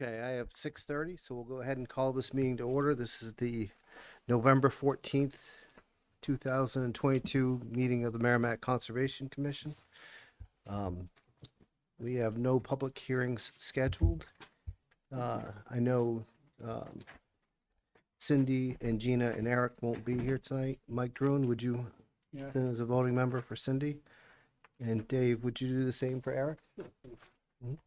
Okay, I have 6:30, so we'll go ahead and call this meeting to order. This is the November 14th, 2022 meeting of the Merrimack Conservation Commission. We have no public hearings scheduled. I know Cindy and Gina and Eric won't be here tonight. Mike Drone, would you, as a voting member for Cindy? And Dave, would you do the same for Eric? Mhm.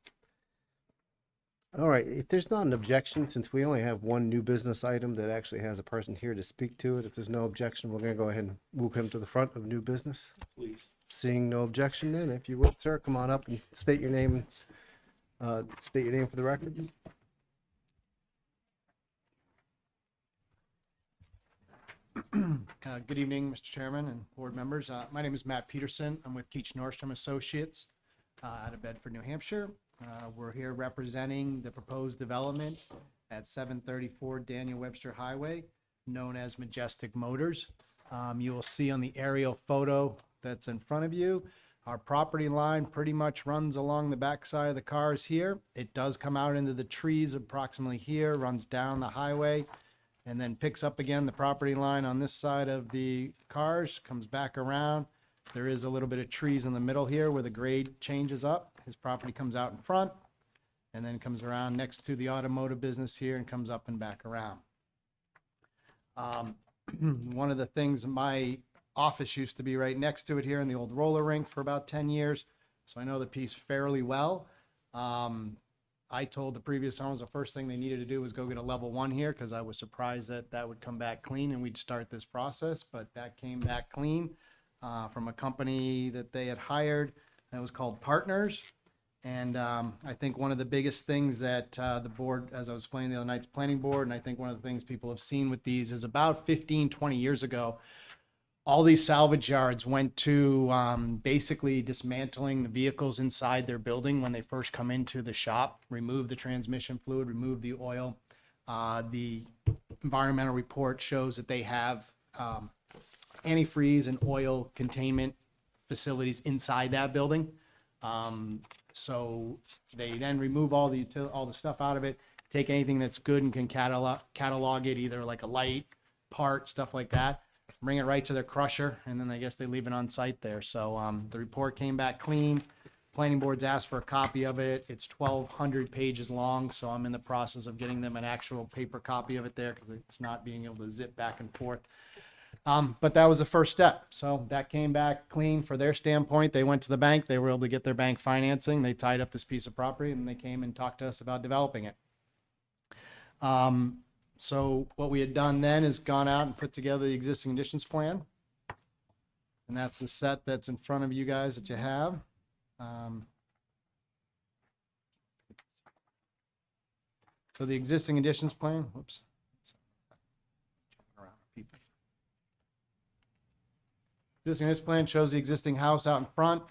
All right, if there's not an objection, since we only have one new business item that actually has a person here to speak to it, if there's no objection, we're gonna go ahead and move him to the front of new business. Please. Seeing no objection, then, if you would, sir, come on up and state your name, state your name for the record. Good evening, Mr. Chairman and board members. My name is Matt Peterson. I'm with Keach Nordstrom Associates out of Bedford, New Hampshire. We're here representing the proposed development at 734 Daniel Webster Highway, known as Majestic Motors. You will see on the aerial photo that's in front of you, our property line pretty much runs along the backside of the cars here. It does come out into the trees approximately here, runs down the highway, and then picks up again the property line on this side of the cars, comes back around. There is a little bit of trees in the middle here where the grade changes up. His property comes out in front and then comes around next to the automotive business here and comes up and back around. One of the things, my office used to be right next to it here in the old roller rink for about 10 years. So I know the piece fairly well. I told the previous owners the first thing they needed to do was go get a level 1 here because I was surprised that that would come back clean and we'd start this process, but that came back clean from a company that they had hired that was called Partners. And I think one of the biggest things that the board, as I was explaining the other night's planning board, and I think one of the things people have seen with these is about 15, 20 years ago, all these salvage yards went to basically dismantling the vehicles inside their building when they first come into the shop, remove the transmission fluid, remove the oil. The environmental report shows that they have antifreeze and oil containment facilities inside that building. So they then remove all the stuff out of it, take anything that's good and can catalog it, either like a light, part, stuff like that, bring it right to their crusher, and then I guess they leave it on site there. So the report came back clean. Planning board's asked for a copy of it. It's 1,200 pages long, so I'm in the process of getting them an actual paper copy of it there because it's not being able to zip back and forth. But that was the first step. So that came back clean for their standpoint. They went to the bank. They were able to get their bank financing. They tied up this piece of property and they came and talked to us about developing it. So what we had done then is gone out and put together the existing conditions plan. And that's the set that's in front of you guys that you have. So the existing conditions plan, whoops. Existing conditions plan shows the existing house out in front.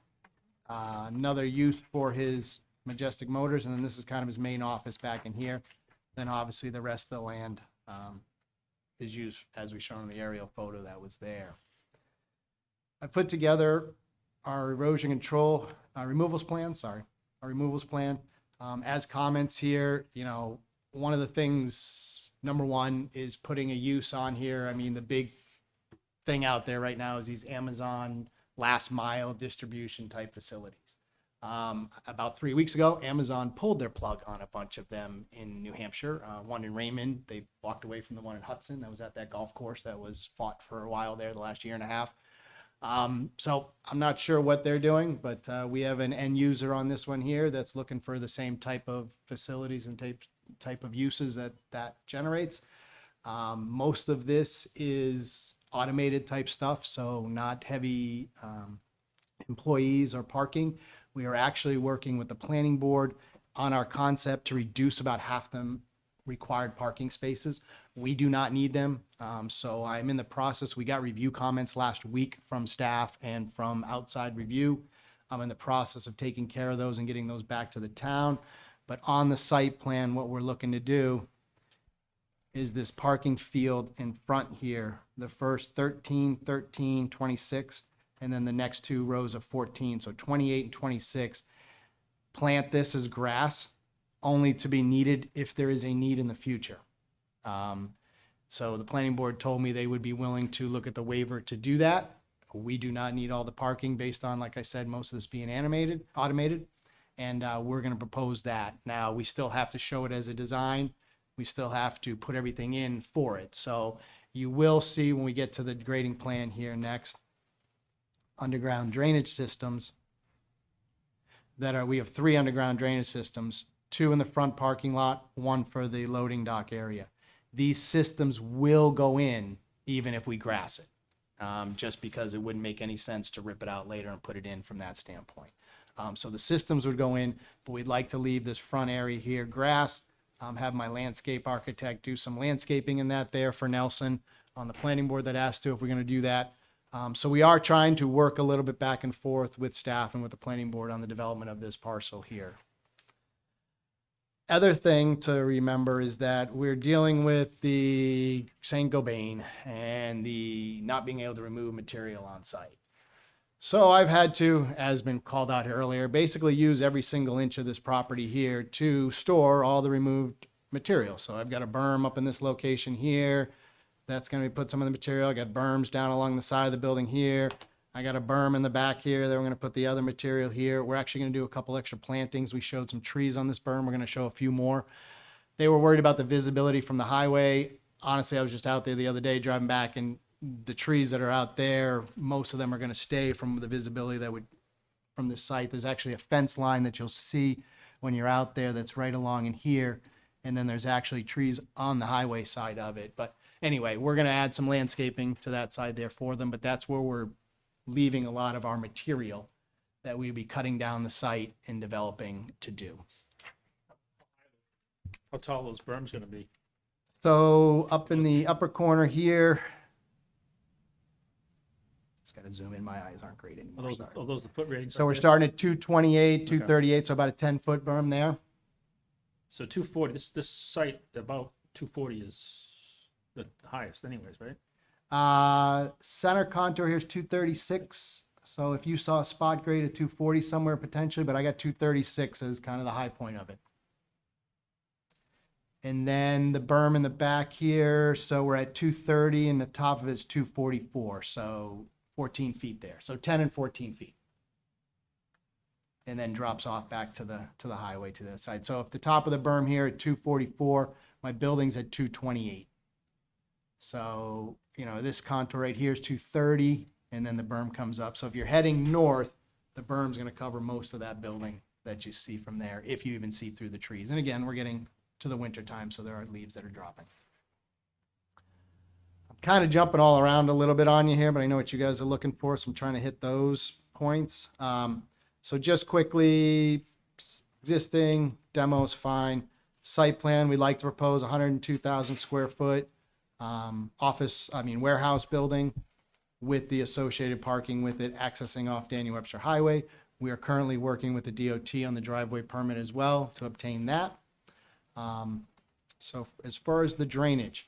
Another use for his Majestic Motors, and then this is kind of his main office back in here. Then obviously the rest of the land is used as we shown in the aerial photo that was there. I put together our erosion control removals plan. As comments here, you know, one of the things, number one, is putting a use on here. I mean, the big thing out there right now is these Amazon last mile distribution type facilities. About 3 weeks ago, Amazon pulled their plug on a bunch of them in New Hampshire. One in Raymond, they walked away from the one in Hudson that was at that golf course that was fought for a while there the last year and a half. So I'm not sure what they're doing, but we have an end user on this one here that's looking for the same type of facilities and type of uses that generates. Most of this is automated type stuff, so not heavy employees or parking. We are actually working with the planning board on our concept to reduce about half the required parking spaces. We do not need them. So I'm in the process. We got review comments last week from staff and from outside review. I'm in the process of taking care of those and getting those back to the town. But on the site plan, what we're looking to do is this parking field in front here, the first 13, 13, 26, and then the next two rows of 14. So 28 and 26, plant this as grass only to be needed if there is a need in the future. So the planning board told me they would be willing to look at the waiver to do that. We do not need all the parking based on, like I said, most of this being automated. And we're going to propose that. Now, we still have to show it as a design. We still have to put everything in for it. So you will see when we get to the grading plan here next, underground drainage systems we have 3 underground drainage systems, 2 in the front parking lot, 1 for the loading dock area. These systems will go in even if we grass it, just because it wouldn't make any sense to rip it out later and put it in from that standpoint. So the systems would go in, but we'd like to leave this front area here grass, have my landscape architect do some landscaping in that there for Nelson on the planning board that asked to if we're going to do that. So we are trying to work a little bit back and forth with staff and with the planning board on the development of this parcel here. Other thing to remember is that we're dealing with the Saint-Gobain and the not being able to remove material on site. So I've had to, as been called out earlier, basically use every single inch of this property here to store all the removed material. So I've got a berm up in this location here. That's going to put some of the material. I got berms down along the side of the building here. I got a berm in the back here. Then we're going to put the other material here. We're actually going to do a couple extra plantings. We showed some trees on this berm. We're going to show a few more. They were worried about the visibility from the highway. Honestly, I was just out there the other day driving back, and the trees that are out there, most of them are going to stay from the visibility that would from this site. There's actually a fence line that you'll see when you're out there that's right along in here. And then there's actually trees on the highway side of it. But anyway, we're going to add some landscaping to that side there for them, but that's where we're leaving a lot of our material that we'd be cutting down the site and developing to do. How tall are those berms gonna be? So up in the upper corner here, just got to zoom in. My eyes aren't great anymore. Sorry. Are those the foot ratings? So we're starting at 228, 238, so about a 10-foot berm there. So 240, this site, about 240 is the highest anyways, right? Center contour here is 236. So if you saw a spot grade at 240 somewhere potentially, but I got 236 as kind of the high point of it. And then the berm in the back here, so we're at 230 and the top of it's 244. So 14 feet there. So 10 and 14 feet. And then drops off back to the highway to the side. So if the top of the berm here at 244, my building's at 228. So, you know, this contour right here is 230, and then the berm comes up. So if you're heading north, the berm's going to cover most of that building that you see from there, if you even see through the trees. And again, we're getting to the winter time, so there are leaves that are dropping. I'm kind of jumping all around a little bit on you here, but I know what you guys are looking for, so I'm trying to hit those points. So just quickly, existing, demo's fine. Site plan, we'd like to propose 102,000 square foot warehouse building with the associated parking with it, accessing off Daniel Webster Highway. We are currently working with the DOT on the driveway permit as well to obtain that. So as far as the drainage,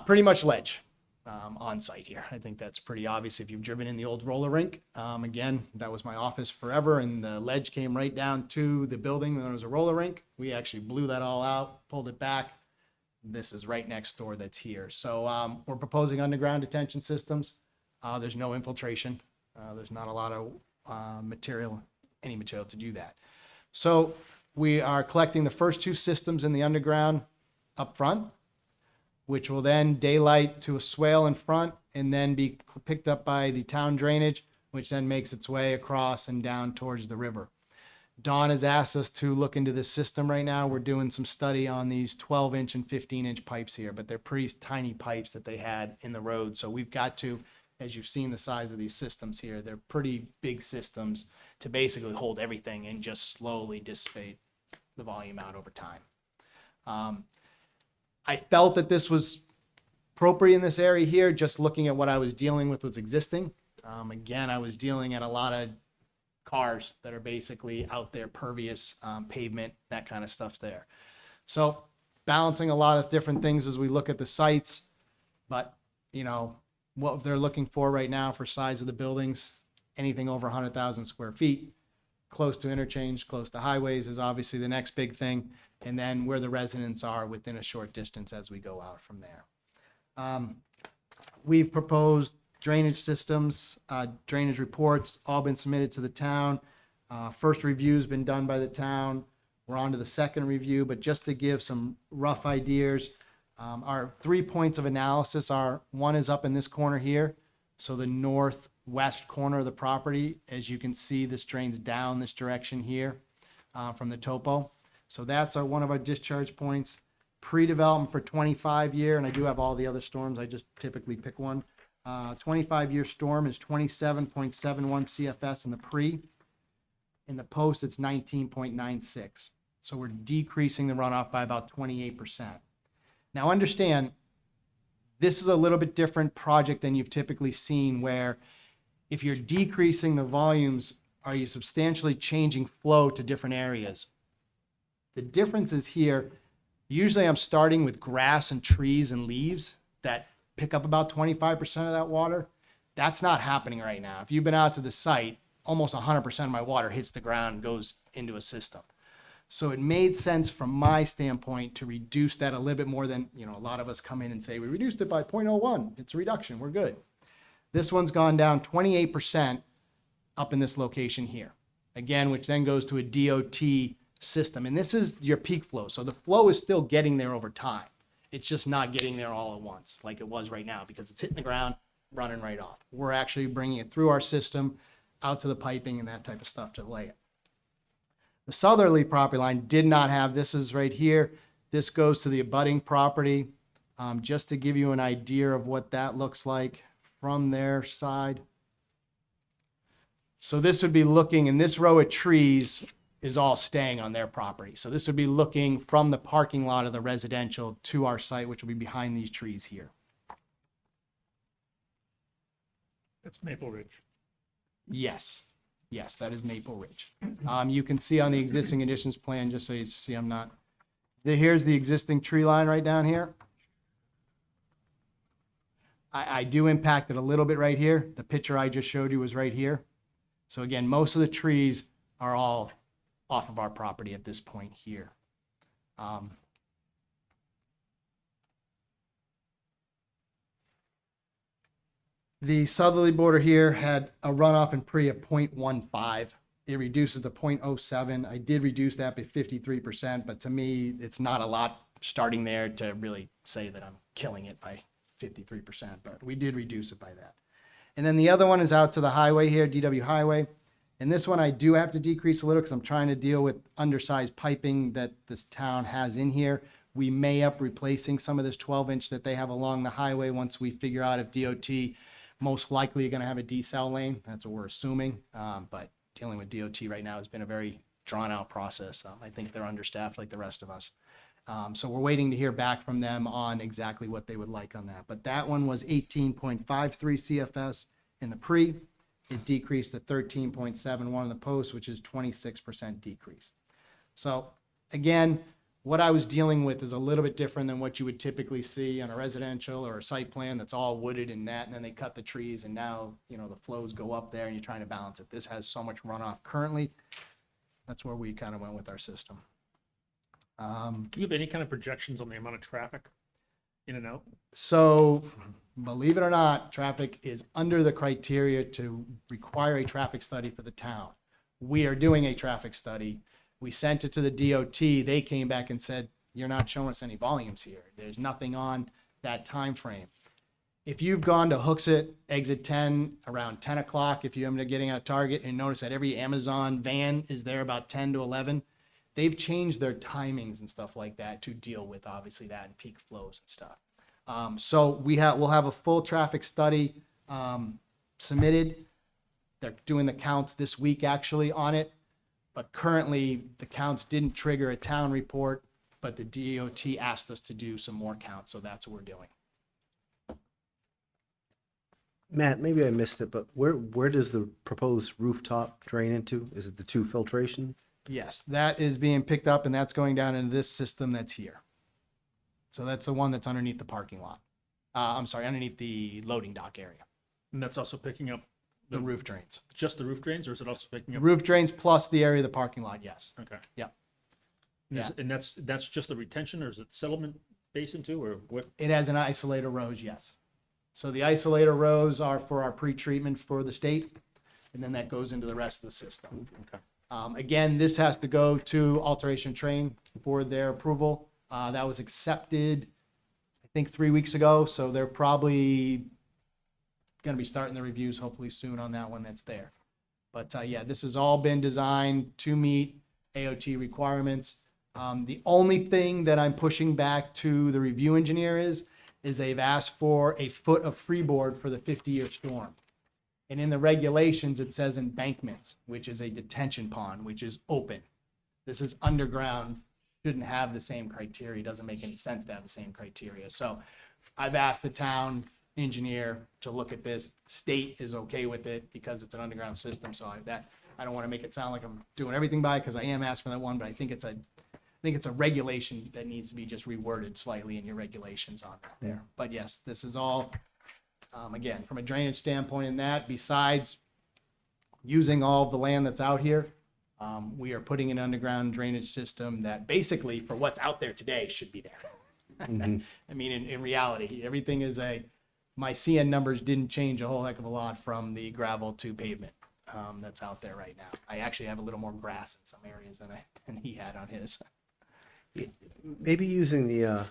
pretty much ledge on site here. I think that's pretty obvious if you've driven in the old roller rink. Again, that was my office forever, and the ledge came right down to the building. There was a roller rink. We actually blew that all out, pulled it back. This is right next door that's here. So we're proposing underground detention systems. There's no infiltration. There's not a lot of any material to do that. So we are collecting the first 2 systems in the underground up front, which will then daylight to a swale in front and then be picked up by the town drainage, which then makes its way across and down towards the river. Dawn has asked us to look into this system right now. We're doing some study on these 12-inch and 15-inch pipes here, but they're pretty tiny pipes that they had in the road. So we've got to, as you've seen the size of these systems here, they're pretty big systems to basically hold everything and just slowly dissipate the volume out over time. I felt that this was appropriate in this area here, just looking at what I was dealing with was existing. Again, I was dealing at a lot of cars that are basically out there, pervious, pavement, that kind of stuff's there. So balancing a lot of different things as we look at the sites, but you know, what they're looking for right now for size of the buildings, anything over 100,000 square feet. close to interchange, close to highways is obviously the next big thing. And then where the residents are within a short distance as we go out from there. We've proposed drainage systems, drainage reports, all been submitted to the town. First review's been done by the town. We're on to the second review, but just to give some rough ideas, our 3 points of analysis are, one is up in this corner here. So the northwest corner of the property, as you can see, this drains down this direction here from the topo. So that's one of our discharge points. Pre-development for 25-year, and I do have all the other storms, I just typically pick one. 25-year storm is 27.71 CFS in the pre. In the post, it's 19.96. So we're decreasing the runoff by about 28%. Now understand, this is a little bit different project than you've typically seen, where if you're decreasing the volumes, are you substantially changing flow to different areas? The difference is here, usually I'm starting with grass and trees and leaves that pick up about 25% of that water. That's not happening right now. If you've been out to the site, almost 100% of my water hits the ground and goes into a system. So it made sense from my standpoint to reduce that a little bit more than, a lot of us come in and say, we reduced it by 0.01. It's a reduction. We're good. This one's gone down 28% up in this location here. Again, which then goes to a DOT system. And this is your peak flow. So the flow is still getting there over time. It's just not getting there all at once like it was right now because it's hitting the ground, running right off. We're actually bringing it through our system, out to the piping and that type of stuff to lay it. The southerly property line did not have, this is right here. This goes to the abutting property. Just to give you an idea of what that looks like from their side. So this would be looking, and this row of trees is all staying on their property. So this would be looking from the parking lot of the residential to our site, which will be behind these trees here. That's Maple Ridge. Yes. Yes, that is Maple Ridge. You can see on the existing conditions plan, just so you see here's the existing tree line right down here. I do impact it a little bit right here. The picture I just showed you was right here. So again, most of the trees are all off of our property at this point here. The southerly border here had a runoff in pre of 0.15. It reduces to 0.07. I did reduce that by 53%, but to me, it's not a lot starting there to really say that I'm killing it by 53%, but we did reduce it by that. And then the other one is out to the highway here, DW Highway. And this one I do have to decrease a little because I'm trying to deal with undersized piping that this town has in here. We may up replacing some of this 12-inch that they have along the highway once we figure out if DOT most likely going to have a decel lane. That's what we're assuming. But dealing with DOT right now has been a very drawn out process. I think they're understaffed like the rest of us. So we're waiting to hear back from them on exactly what they would like on that. But that one was 18.53 CFS in the pre. It decreased to 13.71 in the post, which is 26% decrease. So again, what I was dealing with is a little bit different than what you would typically see on a residential or a site plan that's all wooded and that, and then they cut the trees and now, the flows go up there and you're trying to balance it. This has so much runoff currently. That's where we kind of went with our system. Do you have any kind of projections on the amount of traffic in and out? So believe it or not, traffic is under the criteria to require a traffic study for the town. We are doing a traffic study. We sent it to the DOT. They came back and said, you're not showing us any volumes here. There's nothing on that time frame. If you've gone to Hooksett, exit 10, around 10 o'clock, if you're getting out of Target and notice that every Amazon van is there about 10 to 11, they've changed their timings and stuff like that to deal with obviously that and peak flows and stuff. So we'll have a full traffic study submitted. They're doing the counts this week actually on it. But currently, the counts didn't trigger a town report, but the DOT asked us to do some more counts, so that's what we're doing. Matt, maybe I missed it, but where does the proposed rooftop drain into? Is it the 2 filtration? Yes, that is being picked up, and that's going down into this system that's here. So that's the one that's underneath the parking lot. Underneath the loading dock area. And that's also picking up The roof drains. Just the roof drains, or is it also picking up? Roof drains plus the area of the parking lot, yes. Okay. Yeah. And that's just the retention, or is it settlement basin too, or what? It has an isolator rows, yes. So the isolator rows are for our pre-treatment for the state, and then that goes into the rest of the system. Okay. Again, this has to go to Alteration Train for their approval. That was accepted, I think, 3 weeks ago, so they're probably going to be starting the reviews hopefully soon on that one that's there. But yeah, this has all been designed to meet AOT requirements. The only thing that I'm pushing back to the review engineer is they've asked for a foot of freeboard for the 50-year storm. And in the regulations, it says embankments, which is a detention pond, which is open. This is underground, shouldn't have the same criteria. It doesn't make any sense to have the same criteria. So I've asked the town engineer to look at this. State is okay with it because it's an underground system. So I don't want to make it sound like I'm doing everything by, because I am asking for that one, but I think it's a regulation that needs to be just reworded slightly in your regulations on that there. But yes, this is all, again, from a drainage standpoint in that, besides using all the land that's out here, we are putting an underground drainage system that basically for what's out there today should be there. I mean, in reality, everything is my CN numbers didn't change a whole heck of a lot from the gravel to pavement that's out there right now. I actually have a little more grass in some areas than he had on his. Maybe using the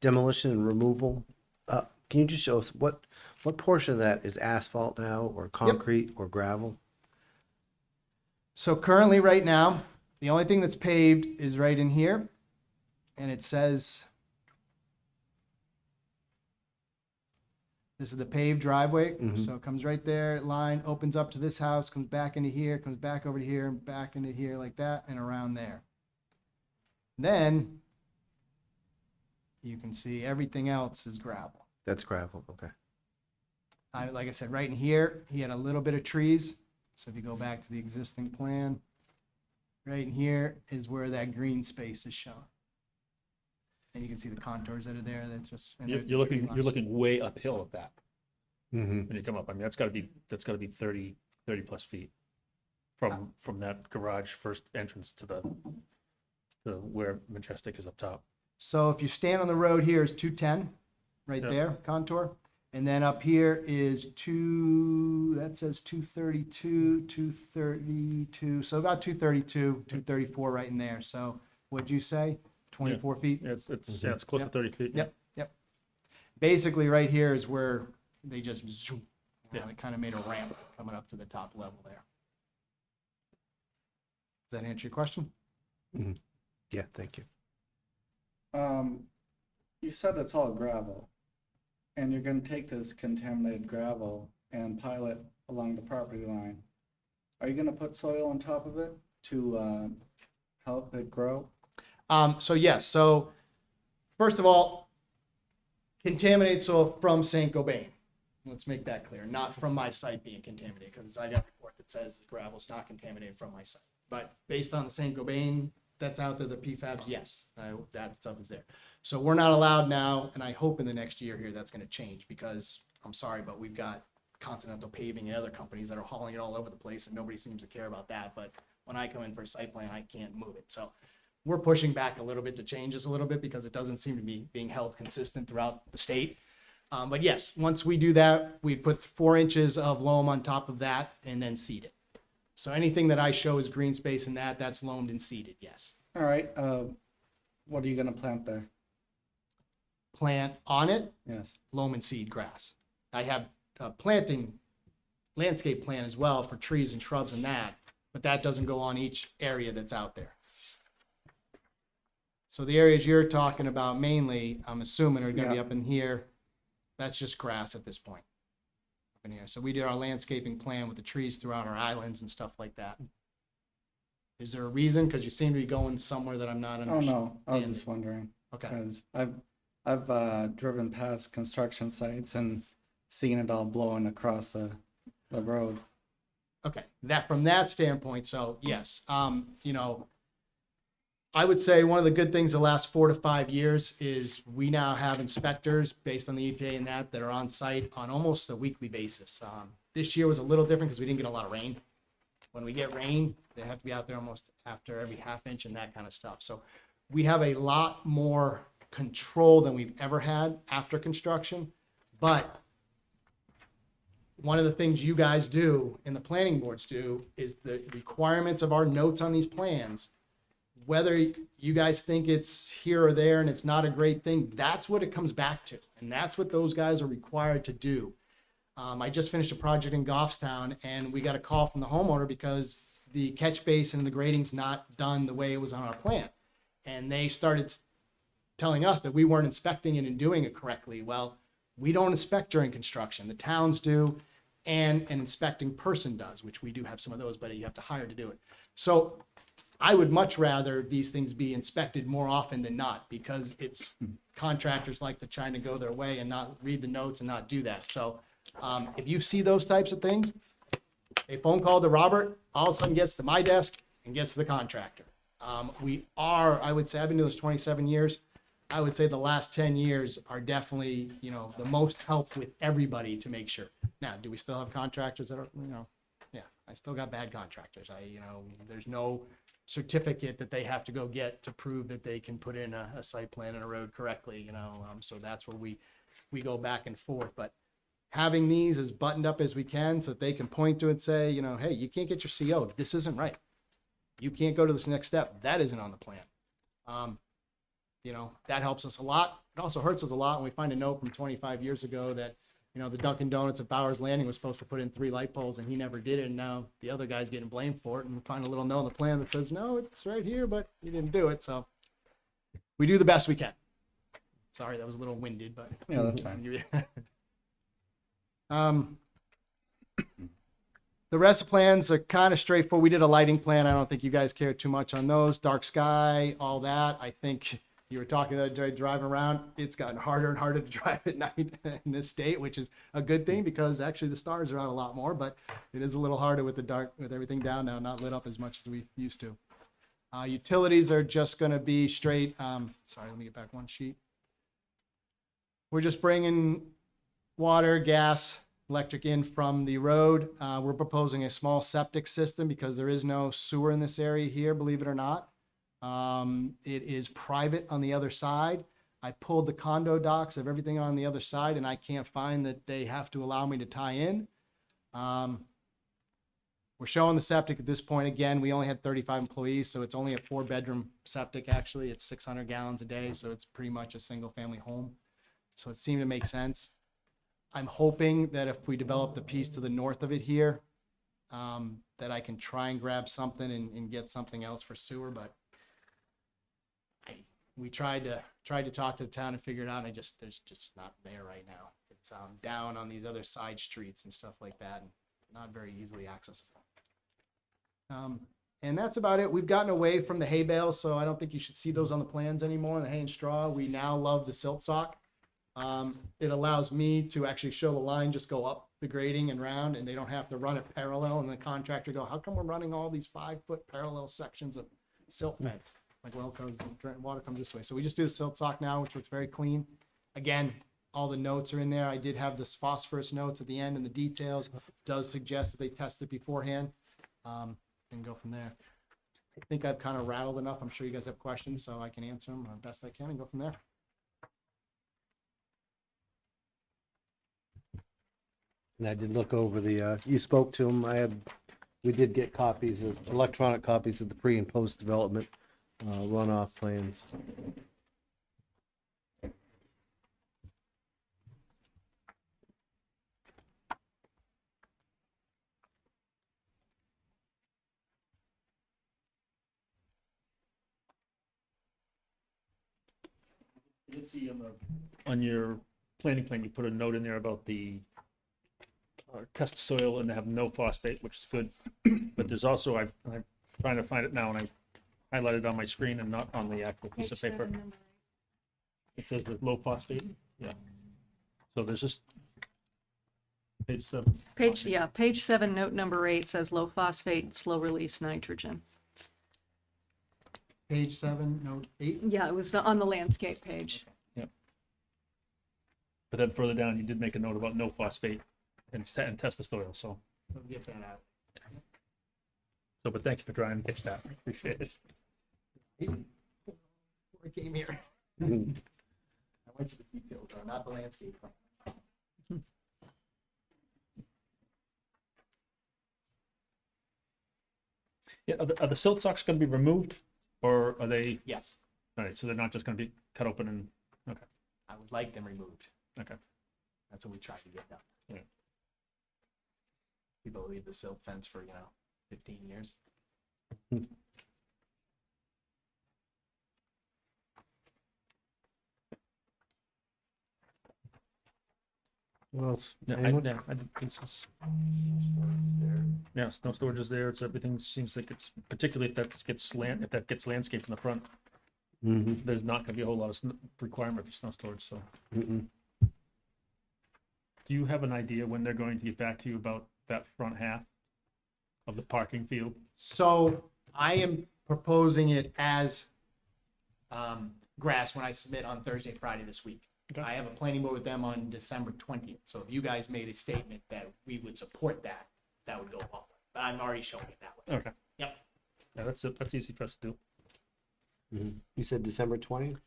demolition and removal, can you just show us what portion of that is asphalt now, or concrete, or gravel? So currently, right now, the only thing that's paved is right in here, and it says, this is the paved driveway. So it comes right there, line opens up to this house, comes back into here, comes back over to here, and back into here like that, and around there. Then you can see everything else is gravel. That's gravel, okay. Like I said, right in here, he had a little bit of trees. So if you go back to the existing plan, right in here is where that green space is shown. And you can see the contours that are there. That's just, and there's You're a tree looking, line. you're looking way uphill of that Mm-hmm. when you come up. I mean, that's gotta be 30 plus feet from that garage first entrance to the where Majestic is up top. So if you stand on the road here is 210, right Yeah. there, contour. And then up here is that says 232, 232. So about 232, 234 right in there. So what'd you say? 24 feet? Yeah, it's close to Yep. 30 feet. Yep. Basically right here is where they just zoom. Yeah. They kind of made a ramp coming up to the top level there. Does that answer your question? Yeah, thank you. You said it's all gravel, and you're gonna take this contaminated gravel and pile it along the property line. Are you gonna put soil on top of it to help it grow? So yes, so first of all, contaminated soil from Saint Gobain. Let's make that clear, not from my site being contaminated, because I got a report that says the gravel's not contaminated from my site. But based on the Saint Gobain that's out there, the PFABs, yes, that stuff is there. So we're not allowed now, and I hope in the next year here that's gonna change, because I'm sorry, but we've got Continental Paving and other companies that are hauling it all over the place, and nobody seems to care about that. But when I come in for a site plan, I can't move it. So we're pushing back a little bit to change this a little bit, because it doesn't seem to be being held consistent throughout the state. But yes, once we do that, we put 4 inches of loam on top of that and then seed it. So anything that I show is green space in that's loamed and seeded, yes. All right, what are you gonna plant there? Plant on it, Yes. loam and seed grass. I have a planting landscape plan as well for trees and shrubs and that, but that doesn't go on each area that's out there. So the areas you're talking about mainly, I'm assuming are gonna be Yeah. up in here. That's just grass at this point. Up in here. So we did our landscaping plan with the trees throughout our islands and stuff like that. Is there a reason? Because you seem to be going somewhere that I'm not Oh, understanding. no, I was just wondering, Okay. because I've driven past construction sites and seen it all blowing across the road. Okay, that from that standpoint, so yes, I would say one of the good things the last 4 to 5 years is we now have inspectors based on the EPA and that are on site on almost a weekly basis. This year was a little different because we didn't get a lot of rain. When we get rain, they have to be out there almost after every half inch and that kind of stuff. So we have a lot more control than we've ever had after construction. But one of the things you guys do and the planning boards do is the requirements of our notes on these plans, whether you guys think it's here or there and it's not a great thing, that's what it comes back to. And that's what those guys are required to do. I just finished a project in Goffstown and we got a call from the homeowner because the catch basin and the grading's not done the way it was on our plan. And they started telling us that we weren't inspecting it and doing it correctly. Well, we don't inspect during construction. The towns do, and an inspecting person does, which we do have some of those, but you have to hire to do it. So I would much rather these things be inspected more often than not, because it's contractors like to try to go their way and not read the notes and not do that. So if you see those types of things, a phone call to Robert all of a sudden gets to my desk and gets to the contractor. I would say, I've been doing this 27 years. I would say the last 10 years are definitely, the most help with everybody to make sure. Now, do we still have contractors that are, yeah, I still got bad contractors. There's no certificate that they have to go get to prove that they can put in a site plan and a road correctly, so that's where we go back and forth. But having these as buttoned up as we can so that they can point to it and say, hey, you can't get your CO. This isn't right. You can't go to this next step. That isn't on the plan. That helps us a lot. It also hurts us a lot when we find a note from 25 years ago that, the Dunkin' Donuts at Bowers Landing was supposed to put in 3 light poles and he never did it. And now the other guy's getting blamed for it. And we find a little note on the plan that says, no, it's right here, but he didn't do it. So we do the best we can. Sorry, that was a little winded, but Yeah, that's fine. The rest of the plans are kind of straightforward. We did a lighting plan. I don't think you guys care too much on those. Dark sky, all that. I think you were talking the other day driving around. It's gotten harder and harder to drive at night in this state, which is a good thing because actually the stars are out a lot more, but it is a little harder with the dark, with everything down now, not lit up as much as we used to. Utilities are just going to be straight. Sorry, let me get back one sheet. We're just bringing water, gas, electric in from the road. We're proposing a small septic system because there is no sewer in this area here, believe it or not. It is private on the other side. I pulled the condo docs of everything on the other side and I can't find that they have to allow me to tie in. We're showing the septic at this point. Again, we only had 35 employees, so it's only a 4-bedroom septic. Actually, it's 600 gallons a day. So it's pretty much a single family home. So it seemed to make sense. I'm hoping that if we develop the piece to the north of it here, that I can try and grab something and get something else for sewer. But we tried to talk to the town and figure it out. And there's just not there right now. It's down on these other side streets and stuff like that, and not very easily accessible. And that's about it. We've gotten away from the hay bales, so I don't think you should see those on the plans anymore. The hay and straw. We now love the silt sock. It allows me to actually show the line just go up the grading and round, and they don't have to run it parallel. And the contractor go, how come we're running all these 5-foot parallel sections of silt fence? Like, well, because the water comes this way. So we just do the silt sock now, which looks very clean. Again, all the notes are in there. I did have this phosphorus notes at the end, and the details does suggest that they test it beforehand, and go from there. I think I've kind of rattled enough. I'm sure you guys have questions, so I can answer them as best I can and go from there. And I did look over you spoke to him. We did get electronic copies of the pre and post development runoff plans. You did see on your planning plan, you put a note in there about the test soil and they have no phosphate, which is good. But there's also, I'm trying to find it now and I highlighted it on my screen and not on the actual piece of paper. It says the low phosphate, yeah. So there's just page 7. Page 7, note number 8 says low phosphate, slow release nitrogen. Page 7, note 8. Yeah, it was on the landscape page. But then further down, you did make a note about no phosphate and test the soil, so. We'll get that out. So, but thank you for trying to catch that. Appreciate it. Before I came here, I went to the detail, though, not the landscape plan. Yeah, are the silt socks gonna be removed, or are they, Yes, all right, so they're not just gonna be cut open and, I would like them removed. okay. That's what we tried to get done. Yeah. People leave the silt fence for, 15 years. What else? Yeah, Anyone? this is, yeah, snow storage is there, it's everything seems like it's, particularly if that gets landscaped in the front, Mhm. there's not gonna be a whole lot of requirement for snow storage, so. Mm-mm. Do you have an idea when they're going to get back to you about that front half of the parking field? So I am proposing it as grass when I submit on Thursday, Friday this week. Okay. I have a planning board with them on December 20th. So if you guys made a statement that we would support that, that would go along. But I'm already showing it that way. Okay. Yep. Yeah, that's easy for us to do. Mhm. You said December 20th?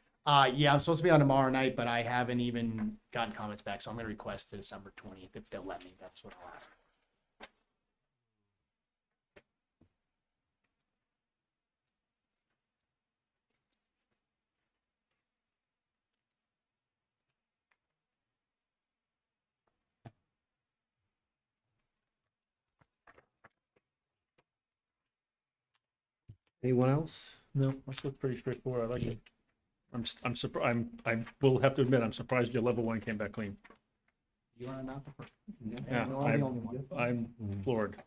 Yeah, I'm supposed to be on tomorrow night, but I haven't even gotten comments back. So I'm going to request to December 20th if they'll let me. That's what I'll ask. Anyone else? No, that's pretty straightforward, I like it. I'm surprised, I will have to admit, I'm surprised your level one came back clean. You are not the first. Yeah, You're not the only one. I'm floored.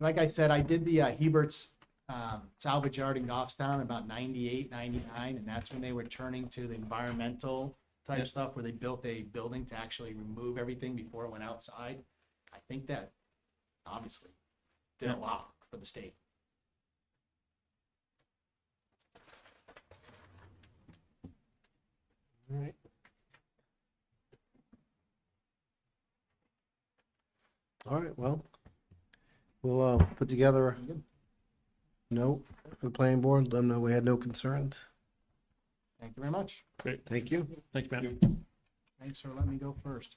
Like I said, I did the Hebert's salvage yard in Goffstown about 98, 99, and that's when they were turning to the environmental type Yeah. stuff where they built a building to actually remove everything before it went outside. I think that obviously did a Yeah. lot for the state. All right. All right, well, we'll put together a note for the planning board, let them know we had no concerns. Thank you very much. Great, Thank you. thank you, Matt. Thanks for letting me go first.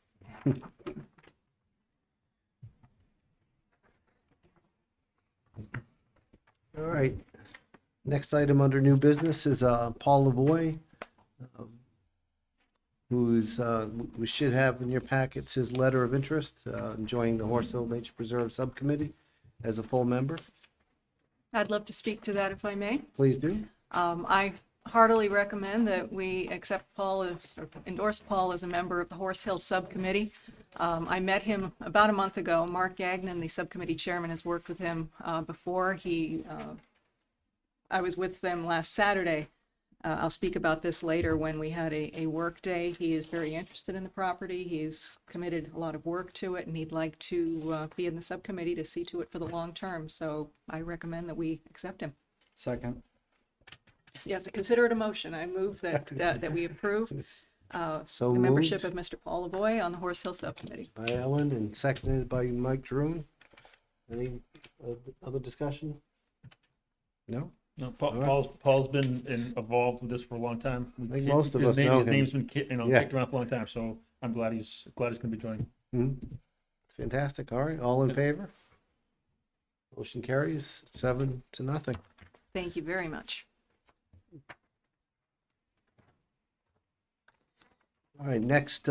All right. Next item under new business is Paul Lavoy, who's, we should have in your packets his letter of interest, joining the Horse Hill Nature Preserve Subcommittee as a full member. I'd love to speak to that if I may. Please do. I heartily recommend that we accept Paul as, or endorse Paul as a member of the Horse Hill Subcommittee. I met him about a month ago. Mark Gagnon, the subcommittee chairman, has worked with him before. I was with them last Saturday. I'll speak about this later when we had a work day. He is very interested in the property. He's committed a lot of work to it, and he'd like to be in the subcommittee to see to it for the long term. So I recommend that we accept him. Second. Yes, consider it a motion. I move that we approve So the membership moved of Mr. Paul Lavoy on the Horse Hill Subcommittee. by Ellen and seconded by Mike Droon. Any other discussion? No? No, All right. Paul's been involved with this for a long time. I think most of us know His him. name's been, Yeah. kicked around for a long time, so I'm glad he's gonna be joining. Mhm. Fantastic. All right, all in favor? Motion carries 7-0. Thank you very much. All right, next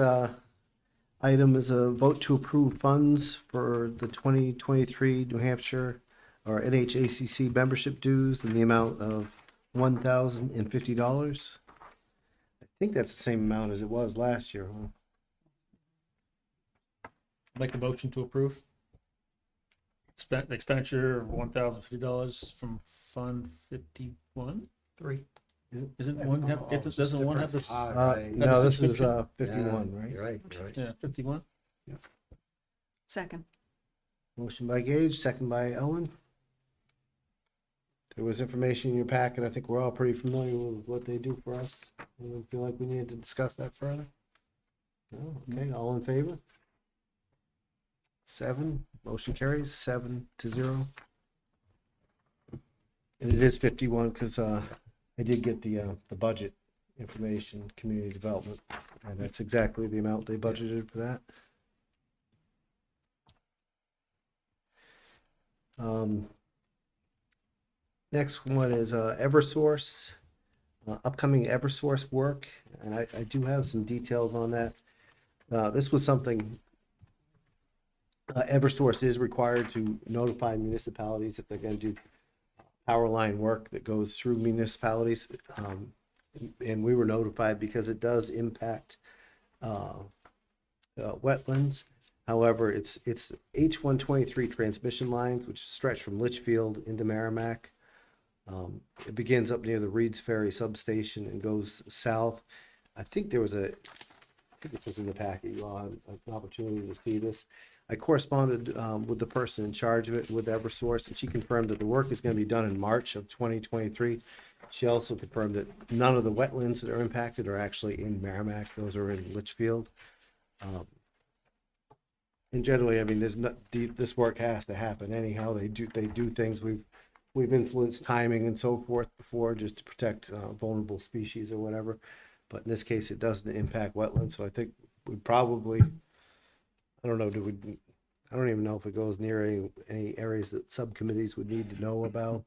item is a vote to approve funds for the 2023 New Hampshire or NHACC membership dues in the amount of $1,050. I think that's the same amount as it was last year, huh? Make a motion to approve. Expenditure of $1,050 from Fund 51? 3. Isn't one have, doesn't one have this? No, this is 51, right? You're right, you're right. Yeah, 51? Second. Motion by Gage, second by Ellen. There was information in your packet. I think we're all pretty familiar with what they do for us. Anyone feel like we need to discuss that further? No? Okay, all in favor? 7, motion carries 7-0. And it is 51 because I did get the budget information, community development, and that's exactly the amount they budgeted for that. Next one is Eversource, upcoming Eversource work, and I do have some details on that. This was something Eversource is required to notify municipalities if they're going to do power line work that goes through municipalities. And we were notified because it does impact wetlands. However, it's H123 transmission lines, which stretch from Litchfield into Merrimack. It begins up near the Reed's Ferry substation and goes south. I think this was in the packet. You all had an opportunity to see this. I corresponded with the person in charge of it, with Eversource, and she confirmed that the work is going to be done in March of 2023. She also confirmed that none of the wetlands that are impacted are actually in Merrimack. Those are in Litchfield. And generally, I mean, this work has to happen anyhow. They do things. We've influenced timing and so forth before just to protect vulnerable species or whatever. But in this case, it doesn't impact wetlands. So I think we probably, I don't know, I don't even know if it goes near any areas that subcommittees would need to know about.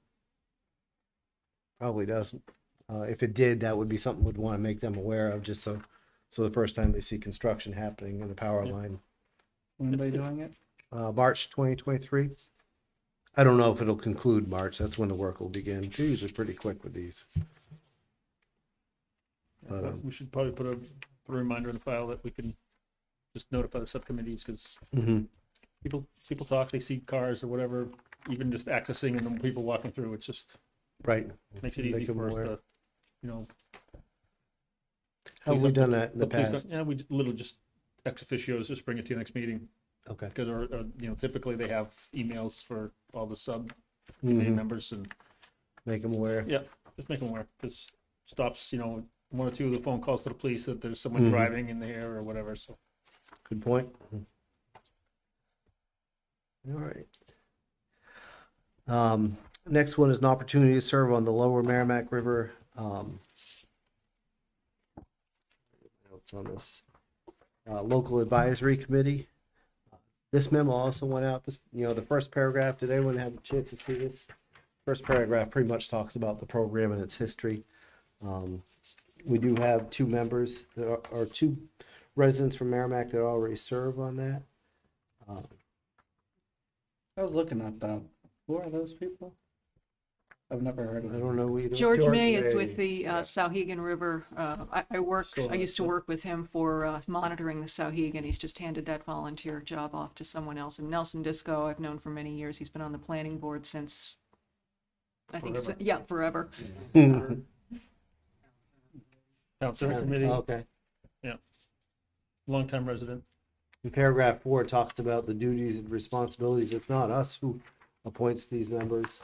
Probably doesn't. If it did, that would be something we'd want to make them aware of, just so the first time they see construction happening in the power line. When are they doing it? March 2023. I don't know if it'll conclude March. That's when the work will begin. They're usually pretty quick with these. But, We should probably put a reminder in the file that we can just notify the subcommittees, because people talk, they see cars or whatever, even just accessing and then people walking through, it's just right. makes it easy Make 'em for us aware. to, you know. Have we done that in the police past? Yeah, we literally just ex officios, just bring it to your next meeting, Okay. because, or, you know, typically they have emails for all the subcommittee Mhm. members, and Make them aware. yeah, just make them aware, because stops, you know, one or two of the phone calls to the police that there's someone Mhm. driving in there or whatever, so. Good point. All right. Next one is an opportunity to serve on the Lower Merrimack River. Notes on this. Local Advisory Committee. This memo also went out. The first paragraph. Did anyone have a chance to see this? First paragraph pretty much talks about the program and its history. We do have 2 members, or 2 residents from Merrimack that already serve on that. I was looking at that. Who are those people? I've never heard of I them. don't know either. George May is May. with the Sauhegan River. I used to work with him for monitoring the Sauhegan. He's just handed that volunteer job off to someone else. And Nelson Disco, I've known for many years. He's been on the planning board since, I think, forever. Town Center Committee, Okay. longtime resident. In paragraph 4, it talks about the duties and responsibilities. It's not us who appoints these members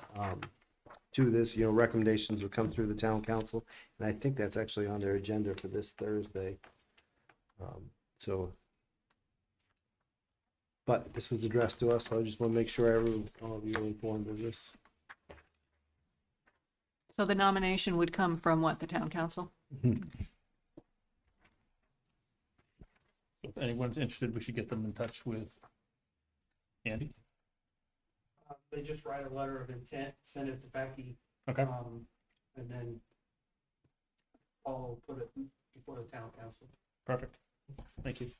to this. Recommendations would come through the town council, and I think that's actually on their agenda for this Thursday. But this was addressed to us, so I just want to make sure all of you are informed of this. So the nomination would come from what, the town council? If anyone's interested, we should get them in touch with Andy. They just write a letter of intent, send it to Becky, Okay, and then Paul will put it before the town council. perfect. Thank you.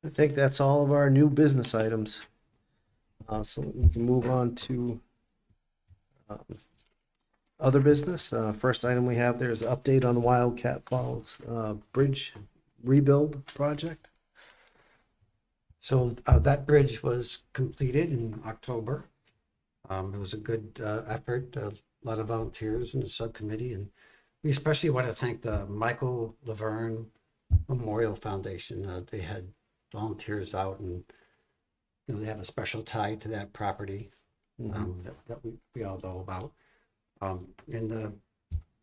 I think that's all of our new business items. So we can move on to other business. First item we have there is an update on the Wildcat Falls Bridge rebuild project. So that bridge was completed in October. It was a good effort, a lot of volunteers in the subcommittee, and we especially want to thank the Michael Laverne Memorial Foundation. They had volunteers out, and they have a special tie to that property that we all know about. It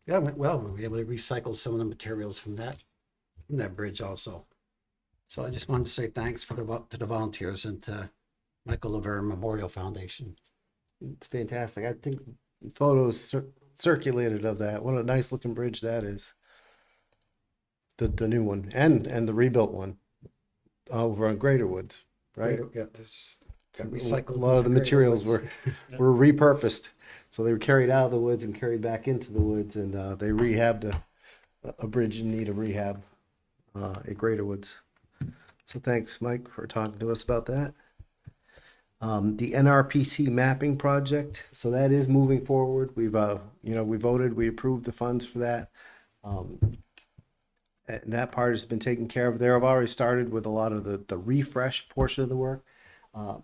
went well. We were able to recycle some of the materials from that bridge also. So I just wanted to say thanks to the volunteers and to Michael Laverne Memorial Foundation. It's fantastic. I think photos circulated of that. What a nice looking bridge that is. The new one and the rebuilt one over on Greater Woods, right? Yeah, there's A got recycled lot of the materials were Yeah. were repurposed, so they were carried out of the woods and carried back into the woods, and they rehabbed a bridge in need of rehab at Greater Woods. So thanks, Mike, for talking to us about that. The NRPC mapping project, so that is moving forward. We've we voted, we approved the funds for that. And that part has been taken care of. They've already started with a lot of the refresh portion of the work.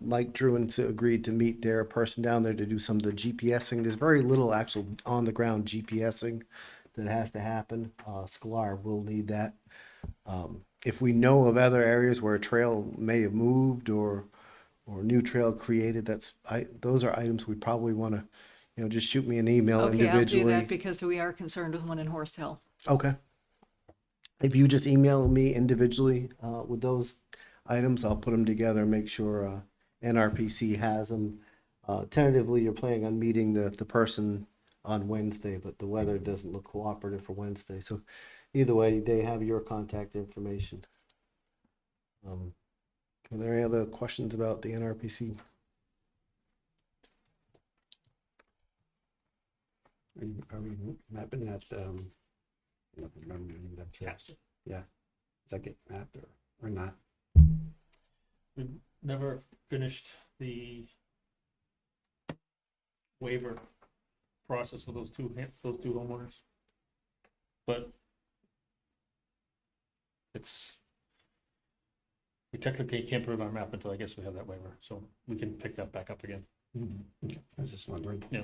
Mike Druin agreed to meet their person down there to do some of the GPSing. There's very little actual on the ground GPSing that has to happen. Sklar will need that. If we know of other areas where a trail may have moved or new trail created, those are items we probably want to, just shoot me an email Okay, I'll do individually. that because we are concerned with one in Horse Hill. Okay. If you just email me individually with those items, I'll put them together and make sure NRPC has them. Tentatively, you're planning on meeting the person on Wednesday, but the weather doesn't look cooperative for Wednesday. So either way, they have your contact information. Are there any other questions about the NRPC? Are we mapping that, I don't remember the name of that chapter. Yeah. Does that get mapped or not? We never finished the waiver process with those two homeowners. But we technically can't put it on our map until I guess we have that waiver, so we can pick that back up again. Okay. I was just wondering. Yeah.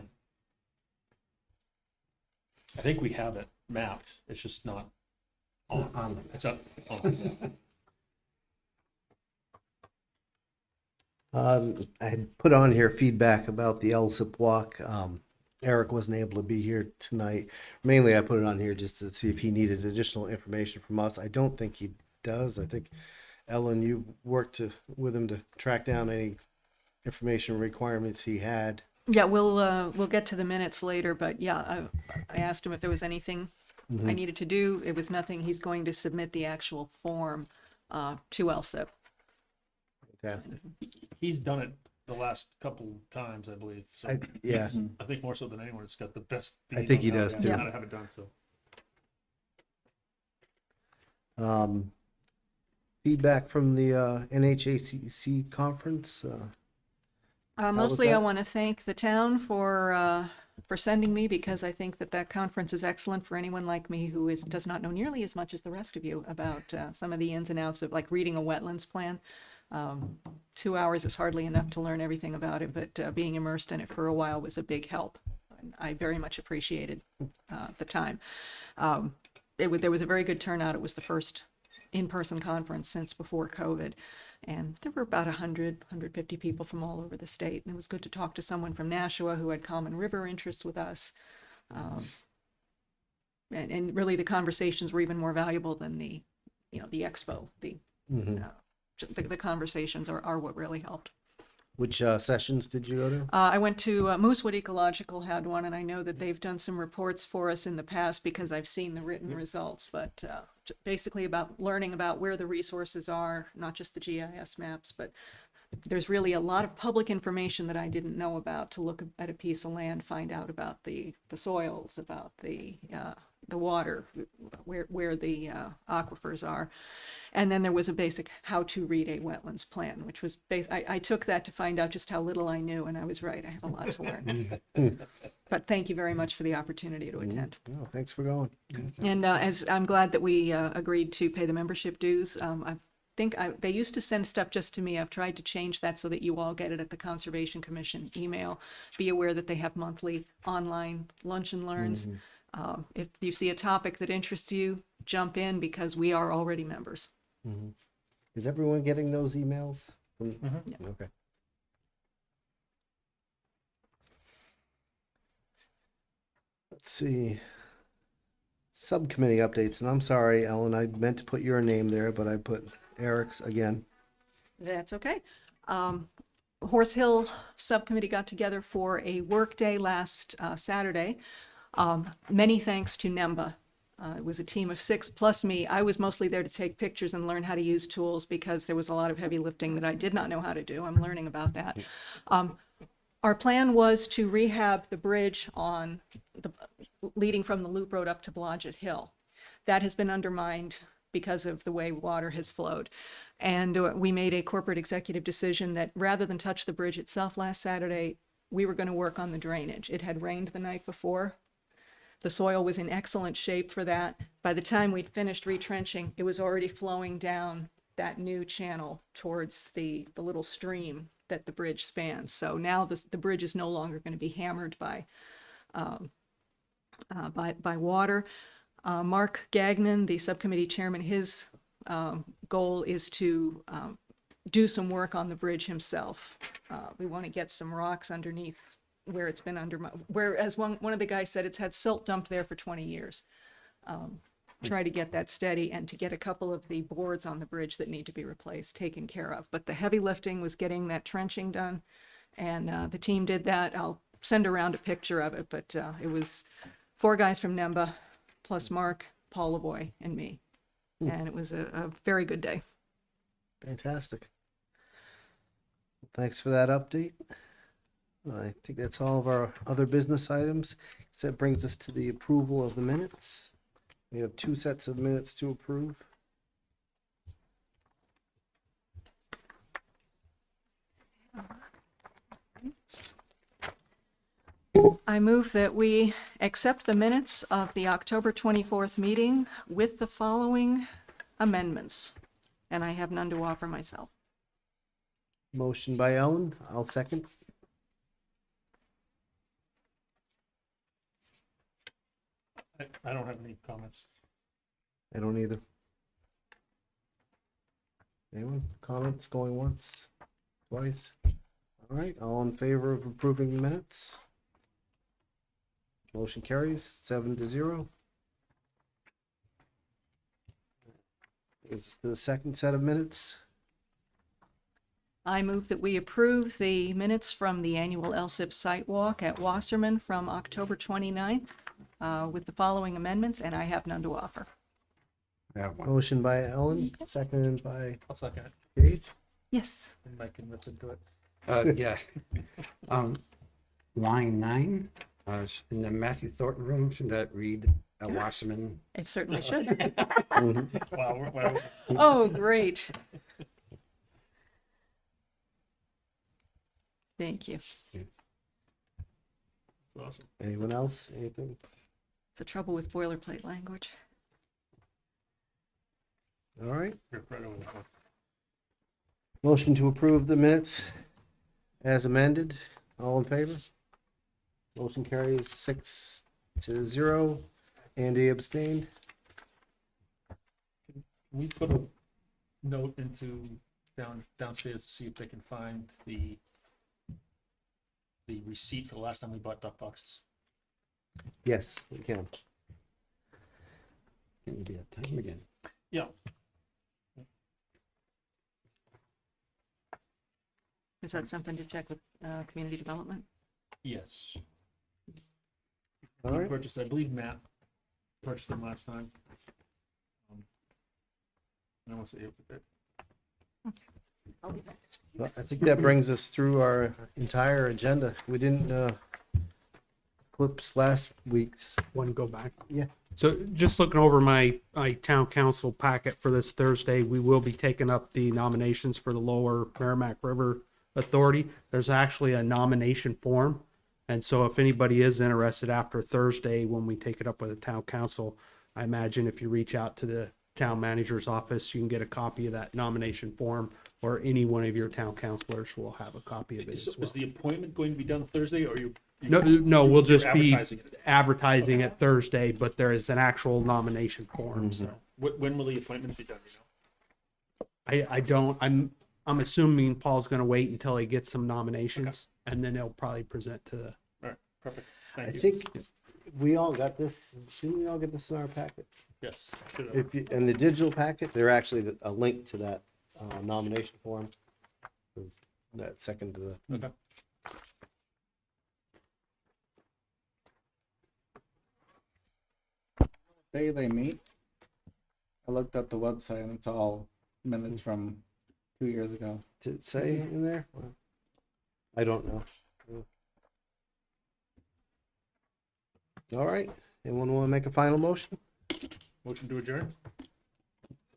I think we have it mapped, it's just not on. On the It's up. On. I had put on here feedback about the LSIP walk. Eric wasn't able to be here tonight. Mainly, I put it on here just to see if he needed additional information from us. I don't think he does. I think, Ellen, you worked with him to track down any information requirements he had. Yeah, we'll get to the minutes later, but yeah, I asked him if there was anything I needed to do. It was nothing. He's going to submit the actual form to LSIP. Fantastic. He's done it the last couple times, I believe. So Yeah. I think more so than anyone, it's got the best. I beat think on he how does, to- too. How to have it done, so. Feedback from the NHACC conference. was Mostly, I that? want to thank the town for sending me, because I think that conference is excellent for anyone like me who does not know nearly as much as the rest of you about some of the ins and outs of like reading a wetlands plan. 2 hours is hardly enough to learn everything about it, but being immersed in it for a while was a big help. And I very much appreciated the time. There was a very good turnout. It was the first in-person conference since before COVID. And there were about 150 people from all over the state. And it was good to talk to someone from Nashua who had common river interests with us. And really the conversations were even more valuable than the expo. The conversations are what really helped. Which sessions did you go to? I went to Moosewood Ecological had one, and I know that they've done some reports for us in the past because I've seen the written results, but basically about learning about where the resources are, not just the GIS maps, but there's really a lot of public information that I didn't know about to look at a piece of land, find out about the soils, about the water, where the aquifers are. And then there was a basic how to read a wetlands plan, which was I took that to find out just how little I knew, and I was right. I have a lot to learn. But thank you very much for the opportunity to attend. Oh, thanks for going. And as I'm glad that we agreed to pay the membership dues. They used to send stuff just to me. I've tried to change that so that you all get it at the Conservation Commission email. Be aware that they have monthly online lunch and learns. If you see a topic that interests you, jump in because we are already members. Is everyone getting those emails? Yeah. Okay. Let's see. Subcommittee updates, and I'm sorry, Ellen, I meant to put your name there, but I put Eric's again. That's okay. Horse Hill Subcommittee got together for a work day last Saturday. Many thanks to NEMBA. It was a team of 6 plus me. I was mostly there to take pictures and learn how to use tools because there was a lot of heavy lifting that I did not know how to do. I'm learning about that. Our plan was to rehab the bridge on leading from the Loop Road up to Blodgett Hill. That has been undermined because of the way water has flowed. And we made a corporate executive decision that rather than touch the bridge itself last Saturday, we were going to work on the drainage. It had rained the night before. The soil was in excellent shape for that. By the time we'd finished retrenching, it was already flowing down that new channel towards the little stream that the bridge spans. So now the bridge is no longer going to be hammered by water. Mark Gagnon, the subcommittee chairman, his goal is to do some work on the bridge himself. We want to get some rocks underneath where it's been where, as one of the guys said, it's had silt dumped there for 20 years. Try to get that steady and to get a couple of the boards on the bridge that need to be replaced taken care of. But the heavy lifting was getting that trenching done, and the team did that. I'll send around a picture of it, but it was 4 guys from NEMBA, plus Mark, Paul LeBoy, and me. And it was a very good day. Fantastic. Thanks for that update. I think that's all of our other business items. So that brings us to the approval of the minutes. We have 2 sets of minutes to approve. I move that we accept the minutes of the October 24th meeting with the following amendments, and I have none to offer myself. Motion by Ellen, I'll second. I don't have any comments. I don't either. Anyone? Comments going once, twice? All right, all in favor of approving the minutes? Motion carries 7-0. It's the second set of minutes. I move that we approve the minutes from the annual LSIP site walk at Wasserman from October 29th with the following amendments, and I have none to offer. Motion by Ellen, seconded by I'll second it, Gage. Yes. and Mike can rip into it. Yeah. Line 9, in the Matthew Thornton room, should that read Wasserman? It certainly should. Wow, wow. Oh, great. Thank you. Awesome. Anyone else? Anything? It's the trouble with boilerplate language. All right. Rip right over the top. Motion to approve the minutes as amended. All in favor? Motion carries 6-0. Andy abstained. Can we put a note into downstairs to see if they can find the receipt for the last time we bought duck boxes? Yes, we can. Can you get time again? Yeah. Is that something to check with community development? Yes. All We right. purchased, I believe Matt purchased them last time. I want to say I'll be back. Well, I think that brings us through our entire agenda. We didn't clips last week's. Want to go back? Yeah. So just looking over my town council packet for this Thursday, we will be taking up the nominations for the Lower Merrimack River Authority. There's actually a nomination form. And so if anybody is interested after Thursday, when we take it up with the town council, I imagine if you reach out to the town manager's office, you can get a copy of that nomination form, or any one of your town councilors will have a copy of it is, as well. is the appointment going to be done Thursday, or you? No, we'll just be advertising it? advertising it Thursday, but there is an actual nomination form, so. When will the appointment be done, you know? I don't, I'm assuming Paul's gonna wait until he gets some nominations, and then he'll probably present to the, All right, perfect. I Thank you. think we all got this. Didn't we all get this in our packet? Yes. should have. If you, in the digital packet, there actually a link to that nomination form. Is that second to the. Okay. Day they meet. I looked up the website and it's all minutes from 2 years ago. Did it say in there? I don't know. All right. Anyone want to make a final motion? Motion to adjourn?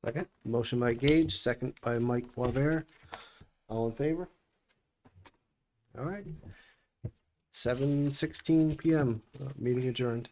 Second. Motion by Gage, second by Mike Boisvert. All in favor? All right. 7:16 PM. Meeting adjourned.